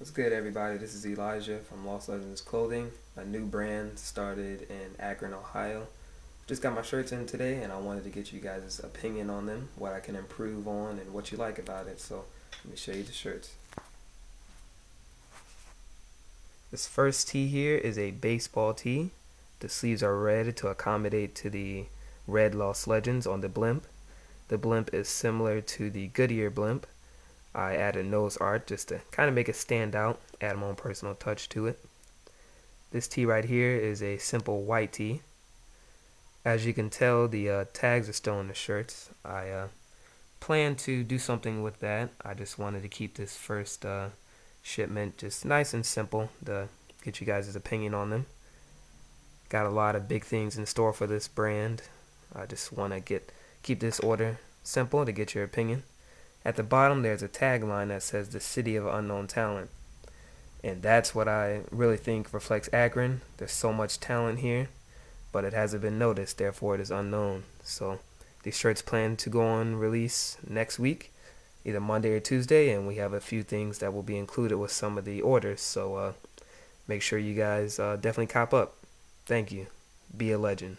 What's good, everybody? This is Elijah from Lost Legends Clothing, a new brand started in Akron, Ohio. Just got my shirts in today, and I wanted to get you guys' opinion on them, what I can improve on, and what you like about it. So, let me show you the shirts. This first tee here is a baseball tee. The sleeves are red to accommodate to the red Lost Legends on the blimp. The blimp is similar to the Goodyear blimp. I added nose art just to kind of make it stand out, add my own personal touch to it. This tee right here is a simple white tee. As you can tell, the tags are still on the shirts. I plan to do something with that. I just wanted to keep this first shipment just nice and simple to get you guys' opinion on them. Got a lot of big things in store for this brand. I just want to keep this order simple to get your opinion. At the bottom there's a tagline that says the city of unknown talent. And that's what I really think reflects Akron. There's so much talent here, but it hasn't been noticed, therefore it is unknown. So these shirts plan to go on release next week, either Monday or Tuesday, and we have a few things that will be included with some of the orders. So make sure you guys definitely cop up. Thank you. Be a legend.